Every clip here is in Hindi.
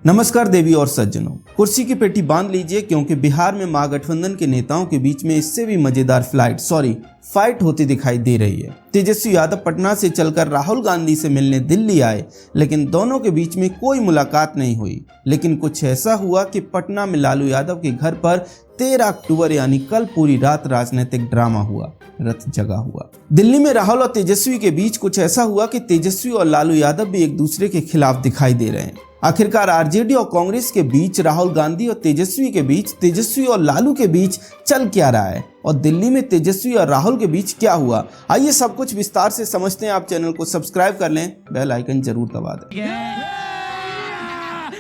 नमस्कार देवी और सज्जनों, कुर्सी की पेटी बांध लीजिए क्योंकि बिहार में महागठबंधन के नेताओं के बीच में इससे भी मजेदार फाइट होती दिखाई दे रही है। तेजस्वी यादव पटना से चलकर राहुल गांधी से मिलने दिल्ली आए, लेकिन दोनों के बीच में कोई मुलाकात नहीं हुई। लेकिन कुछ ऐसा हुआ कि पटना में लालू यादव के घर पर 13 अक्टूबर यानी कल पूरी रात राजनीतिक ड्रामा हुआ, रथ जगा हुआ। दिल्ली में राहुल और तेजस्वी के बीच कुछ ऐसा हुआ कि तेजस्वी और लालू यादव भी एक दूसरे के खिलाफ दिखाई दे रहे हैं। आखिरकार आरजेडी और कांग्रेस के बीच, राहुल गांधी और तेजस्वी के बीच, तेजस्वी और लालू के बीच चल क्या रहा है और दिल्ली में तेजस्वी और राहुल के बीच क्या हुआ, आइए सब कुछ विस्तार से समझते हैं। आप चैनल को सब्सक्राइब कर लें, बेल आइकन जरूर दबा दें।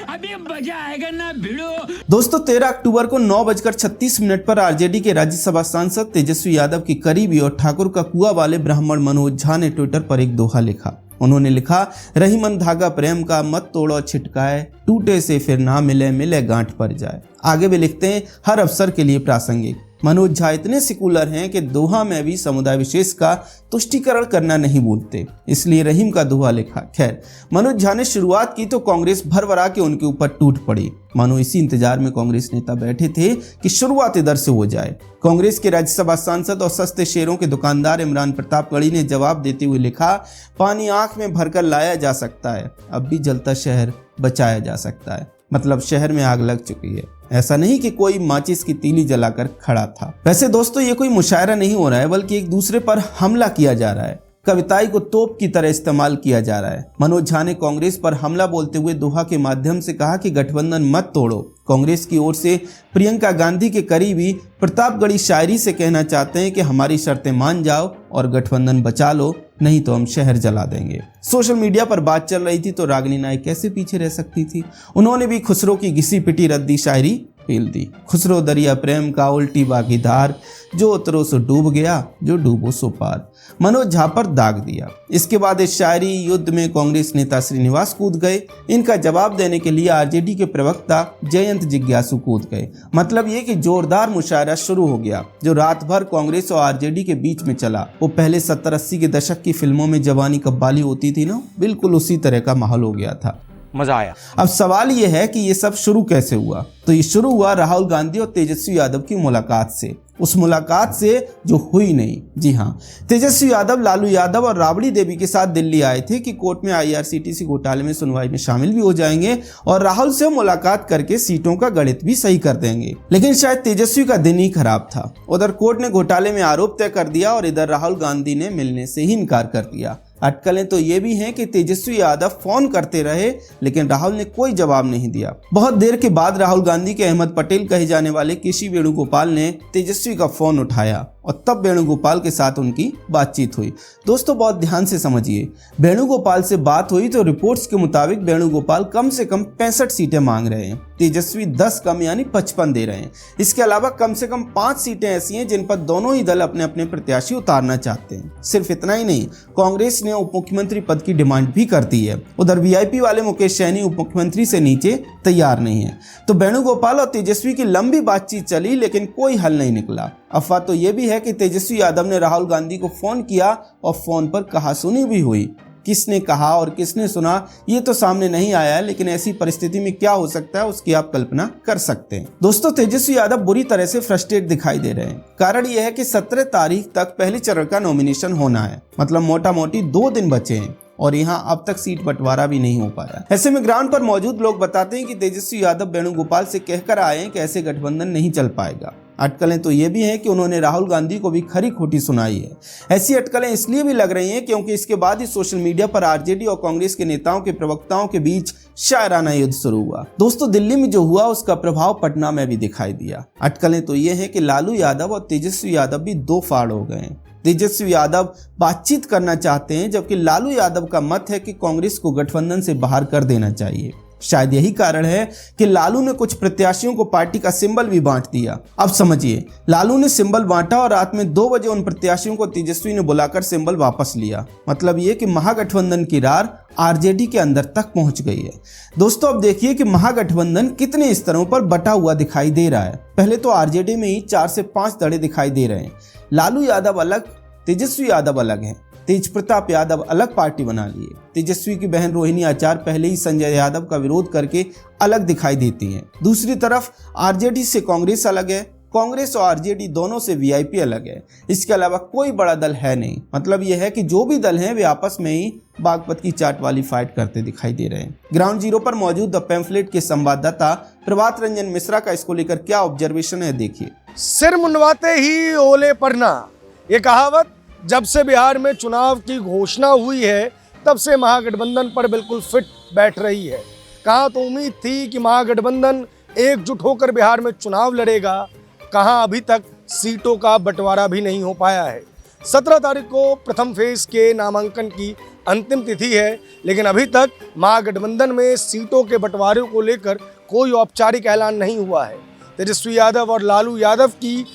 अभी मजा आएगा ना भिड़ो। दोस्तों, 13 अक्टूबर को 9:36 पर आरजेडी के राज्यसभा सांसद तेजस्वी यादव की करीबी और ठाकुर का कुआ वाले ब्राह्मण मनोज झा ने ट्विटर पर एक दोहा लिखा। उन्होंने लिखा, रही मन धागा प्रेम का, मत तोड़ो छिटकाए, टूटे से फिर ना मिले, मिले गांठ पर जाए। आगे भी लिखते हैं, हर अवसर के लिए प्रासंगिक। मनोज झा इतने सेकुलर हैं कि दोहा में भी समुदाय विशेष का तुष्टीकरण करना नहीं भूलते, इसलिए रहीम का दोहा लिखा। खैर, मनोज झा ने शुरुआत की तो कांग्रेस भरभरा के उनके ऊपर टूट पड़ी। मानो इसी इंतजार में कांग्रेस नेता बैठे थे कि शुरुआत इधर से हो जाए। कांग्रेस के राज्यसभा सांसद और सस्ते शेरों के दुकानदार इमरान प्रतापगढ़ी ने जवाब देते हुए लिखा, पानी आंख में भरकर लाया जा सकता है, अब भी जलता शहर बचाया जा सकता है। मतलब शहर में आग लग चुकी है, ऐसा नहीं कि कोई माचिस की तीली जलाकर खड़ा था। वैसे दोस्तों, ये कोई मुशायरा नहीं हो रहा है, बल्कि एक दूसरे पर हमला किया जा रहा है। कविताई को तोप की तरह इस्तेमाल किया जा रहा है। मनोज झा ने कांग्रेस पर हमला बोलते हुए दोहा के माध्यम से कहा कि गठबंधन मत तोड़ो। कांग्रेस की ओर से प्रियंका गांधी के करीबी प्रतापगढ़ी शायरी से कहना चाहते हैं कि हमारी शर्तें मान जाओ और गठबंधन बचा लो, नहीं तो हम शहर जला देंगे। सोशल मीडिया पर बात चल रही थी तो रागिनी नायक कैसे पीछे रह सकती थी। उन्होंने भी खुसरो की घिसी पिटी रद्दी शायरी पील दी। खुसरो दरिया प्रेम का उल्टी बागीदार, जो उतरो सो डूब गया, जो डूबो सो पार। मनोज झा पर दाग दिया। इसके बाद इस शायरी युद्ध में कांग्रेस नेता श्रीनिवास कूद गए। इनका जवाब देने के लिए आरजेडी के प्रवक्ता जयंत जिज्ञासु कूद गए। मतलब ये कि जोरदार मुशायरा शुरू हो गया, जो रात भर कांग्रेस और आरजेडी के बीच में चला। वो पहले 70-80 के दशक की फिल्मों में जवानी कब्बाली होती थी ना, बिल्कुल उसी तरह का माहौल हो गया था। मजा आया। अब सवाल यह है कि ये सब शुरू कैसे हुआ। तो ये शुरू हुआ राहुल गांधी और तेजस्वी यादव की मुलाकात से, उस मुलाकात से जो हुई नहीं। जी हाँ, तेजस्वी यादव लालू यादव और राबड़ी देवी के साथ दिल्ली आए थे कि कोर्ट में IRCTC घोटाले में सुनवाई में शामिल भी हो जाएंगे और राहुल से मुलाकात करके सीटों का गणित भी सही कर देंगे। लेकिन शायद तेजस्वी का दिन ही खराब था। उधर कोर्ट ने घोटाले में आरोप तय कर दिया और इधर राहुल गांधी ने मिलने से ही इनकार कर दिया। अटकलें तो ये भी हैं कि तेजस्वी यादव फोन करते रहे, लेकिन राहुल ने कोई जवाब नहीं दिया। बहुत देर के बाद राहुल गांधी के अहमद पटेल कहे जाने वाले केसी वेणुगोपाल ने तेजस्वी का फोन उठाया और तब वेणुगोपाल के साथ उनकी बातचीत हुई। दोस्तों, बहुत ध्यान से समझिए, वेणुगोपाल से बात हुई तो रिपोर्ट्स के मुताबिक वेणुगोपाल कम से कम 65 सीटें मांग रहे हैं, तेजस्वी 10 कम यानी 55 दे रहे हैं। इसके अलावा कम से कम 5 सीटें ऐसी हैं जिन पर दोनों ही दल अपने अपने प्रत्याशी उतारना चाहते हैं। सिर्फ इतना ही नहीं, कांग्रेस ने उप मुख्यमंत्री पद की डिमांड भी कर दी है। उधर VIP वाले मुकेश सैनी उप मुख्यमंत्री से नीचे तैयार नहीं है। तो वेणुगोपाल और तेजस्वी की लंबी बातचीत चली, लेकिन कोई हल नहीं निकला। अफवाह तो यह भी है कि तेजस्वी यादव ने राहुल गांधी को फोन किया और फोन पर कहासुनी भी हुई। किसने कहा और किसने सुना ये तो सामने नहीं आया है, लेकिन ऐसी परिस्थिति में क्या हो सकता है उसकी आप कल्पना कर सकते हैं। दोस्तों, तेजस्वी यादव बुरी तरह से फ्रस्ट्रेट दिखाई दे रहे हैं। कारण यह है कि 17 तारीख तक पहले चरण का नॉमिनेशन होना है, मतलब मोटा मोटी 2 दिन बचे हैं और यहाँ अब तक सीट बंटवारा भी नहीं हो पाया। ऐसे में ग्राउंड पर मौजूद लोग बताते हैं कि तेजस्वी यादव वेणुगोपाल से कहकर आए हैं कि ऐसे गठबंधन नहीं चल पाएगा। अटकलें तो ये भी हैं कि उन्होंने राहुल गांधी को भी खरी खोटी सुनाई है। ऐसी अटकलें इसलिए भी लग रही हैं क्योंकि इसके बाद ही सोशल मीडिया पर आरजेडी और कांग्रेस के नेताओं के प्रवक्ताओं के बीच शायराना युद्ध शुरू हुआ। दोस्तों, दिल्ली में जो हुआ उसका प्रभाव पटना में भी दिखाई दिया। अटकलें तो ये हैं कि लालू यादव और तेजस्वी यादव भी 2 फाड़ हो गए हैं। तेजस्वी यादव बातचीत करना चाहते हैं, जबकि लालू यादव का मत है कि कांग्रेस को गठबंधन से बाहर कर देना चाहिए। शायद यही कारण है कि लालू ने कुछ प्रत्याशियों को पार्टी का सिंबल भी बांट दिया। अब समझिए, लालू ने सिंबल बांटा और रात में 2 बजे उन प्रत्याशियों को तेजस्वी ने बुलाकर सिंबल वापस लिया। मतलब ये कि महागठबंधन की रार आरजेडी के अंदर तक पहुंच गई है। दोस्तों, अब देखिए कि महागठबंधन कितने स्तरों पर बटा हुआ दिखाई दे रहा है। पहले तो आरजेडी में ही 4 से 5 धड़े दिखाई दे रहे हैं। लालू यादव अलग, तेजस्वी यादव अलग हैं। तेज प्रताप यादव अलग पार्टी बना लिए। तेजस्वी की बहन रोहिणी आचार पहले ही संजय यादव का विरोध करके अलग दिखाई देती हैं। दूसरी तरफ आरजेडी से कांग्रेस अलग है। कांग्रेस और आरजेडी दोनों से वीआईपी अलग है। इसके अलावा कोई बड़ा दल है नहीं। मतलब यह है कि जो भी दल हैं वे आपस में ही बागपत की चाट वाली फाइट करते दिखाई दे रहे हैं। ग्राउंड जीरो पर मौजूद द पैम्फलेट के संवाददाता प्रभात रंजन मिश्रा का इसको लेकर क्या ऑब्जर्वेशन है, देखिए। सिर मुंडवाते ही ओले पड़ना, ये कहावत जब से बिहार में चुनाव की घोषणा हुई है तब से महागठबंधन पर बिल्कुल फिट बैठ रही है। कहाँ तो उम्मीद थी कि महागठबंधन एकजुट होकर बिहार में चुनाव लड़ेगा, कहाँ अभी तक सीटों का बंटवारा भी नहीं हो पाया है। 17 तारीख को प्रथम फेज के नामांकन की अंतिम तिथि है, लेकिन अभी तक महागठबंधन में सीटों के बंटवारे को लेकर कोई औपचारिक ऐलान नहीं हुआ है। तेजस्वी यादव और लालू यादव की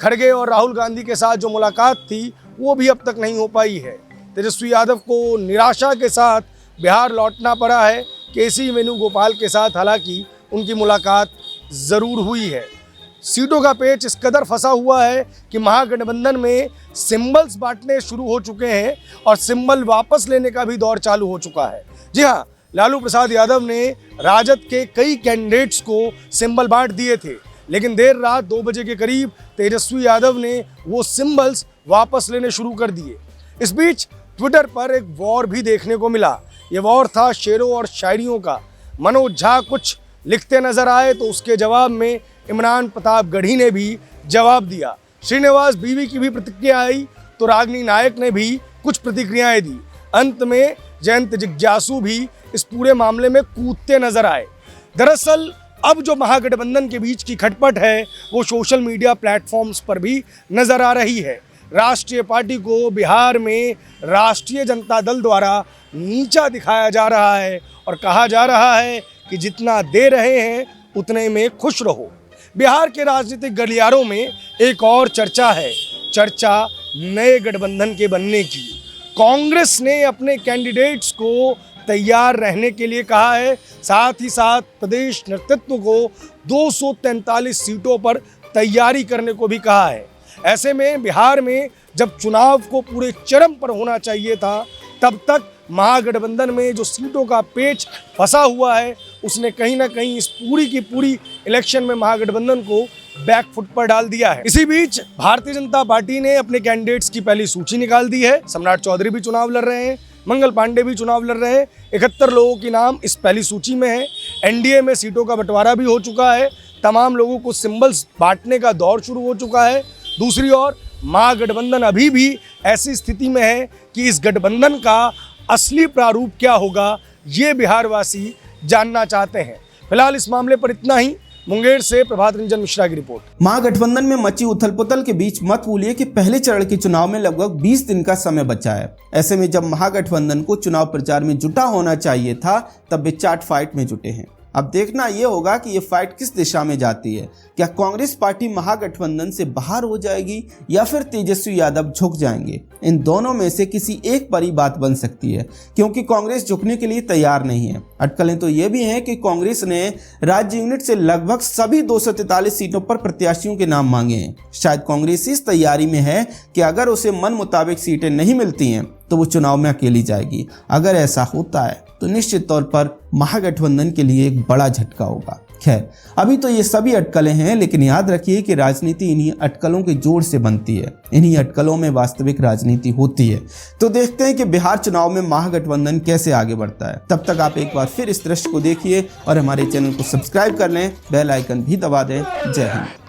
खड़गे और राहुल गांधी के साथ जो मुलाकात थी वो भी अब तक नहीं हो पाई है। तेजस्वी यादव को निराशा के साथ बिहार लौटना पड़ा है। केसी वेणुगोपाल के साथ हालांकि उनकी मुलाकात ज़रूर हुई है। सीटों का पेच इस कदर फंसा हुआ है कि महागठबंधन में सिंबल्स बांटने शुरू हो चुके हैं और सिंबल वापस लेने का भी दौर चालू हो चुका है। जी हाँ, लालू प्रसाद यादव ने राजद के कई कैंडिडेट्स को सिंबल बांट दिए थे, लेकिन देर रात 2 बजे के करीब तेजस्वी यादव ने वो सिंबल्स वापस लेने शुरू कर दिए। इस बीच ट्विटर पर एक वॉर भी देखने को मिला। ये वॉर था शेरों और शायरियों का। मनोज झा कुछ लिखते नजर आए तो उसके जवाब में इमरान प्रतापगढ़ी ने भी जवाब दिया। श्रीनिवास बीवी की भी प्रतिक्रिया आई तो रागिनी नायक ने भी कुछ प्रतिक्रियाएं दी। अंत में जयंत जिज्ञासु भी इस पूरे मामले में कूदते नजर आए। दरअसल अब जो महागठबंधन के बीच की खटपट है वो सोशल मीडिया प्लेटफॉर्म्स पर भी नजर आ रही है। राष्ट्रीय पार्टी को बिहार में राष्ट्रीय जनता दल द्वारा नीचा दिखाया जा रहा है और कहा जा रहा है कि जितना दे रहे हैं उतने में खुश रहो। बिहार के राजनीतिक गलियारों में एक और चर्चा है, चर्चा नए गठबंधन के बनने की। कांग्रेस ने अपने कैंडिडेट्स को तैयार रहने के लिए कहा है, साथ ही साथ प्रदेश नेतृत्व को 243 सीटों पर तैयारी करने को भी कहा है। ऐसे में बिहार में जब चुनाव को पूरे चरम पर होना चाहिए था, तब तक महागठबंधन में जो सीटों का पेच फंसा हुआ है उसने कहीं ना कहीं इस पूरी की पूरी इलेक्शन में महागठबंधन को बैकफुट पर डाल दिया है। इसी बीच भारतीय जनता पार्टी ने अपने कैंडिडेट्स की पहली सूची निकाल दी है। सम्राट चौधरी भी चुनाव लड़ रहे हैं, मंगल पांडे भी चुनाव लड़ रहे हैं। 71 लोगों के नाम इस पहली सूची में है। एनडीए में सीटों का बंटवारा भी हो चुका है। तमाम लोगों को सिंबल्स बांटने का दौर शुरू हो चुका है। दूसरी ओर महागठबंधन अभी भी ऐसी स्थिति में है कि इस गठबंधन का असली प्रारूप क्या होगा ये बिहारवासी जानना चाहते हैं। फिलहाल इस मामले पर इतना ही। मुंगेर से प्रभात रंजन मिश्रा की रिपोर्ट। महागठबंधन में मची उथल पुथल के बीच मत भूलिए कि पहले चरण के चुनाव में लगभग 20 दिन का समय बचा है। ऐसे में जब महागठबंधन को चुनाव प्रचार में जुटा होना चाहिए था, तब वे चाट फाइट में जुटे हैं। अब देखना यह होगा कि ये फाइट किस दिशा में जाती है। क्या कांग्रेस पार्टी महागठबंधन से बाहर हो जाएगी या फिर तेजस्वी यादव झुक जाएंगे? इन दोनों में से किसी एक पर ही बात बन सकती है, क्योंकि कांग्रेस झुकने के लिए तैयार नहीं है। अटकलें तो ये भी हैं कि कांग्रेस ने राज्य यूनिट से लगभग सभी 243 सीटों पर प्रत्याशियों के नाम मांगे हैं। शायद कांग्रेस इस तैयारी में है कि अगर उसे मन मुताबिक सीटें नहीं मिलती हैं तो वो चुनाव में अकेली जाएगी। अगर ऐसा होता है तो निश्चित तौर पर महागठबंधन के लिए एक बड़ा झटका होगा। खैर, अभी तो ये सभी अटकलें हैं, लेकिन याद रखिए कि राजनीति इन्हीं अटकलों के जोड़ से बनती है। इन्हीं अटकलों में वास्तविक राजनीति होती है। तो देखते हैं कि बिहार चुनाव में महागठबंधन कैसे आगे बढ़ता है। तब तक आप एक बार फिर इस दृश्य को देखिए और हमारे चैनल को सब्सक्राइब कर लें, बेल आइकन भी दबा दें। जय हिंद।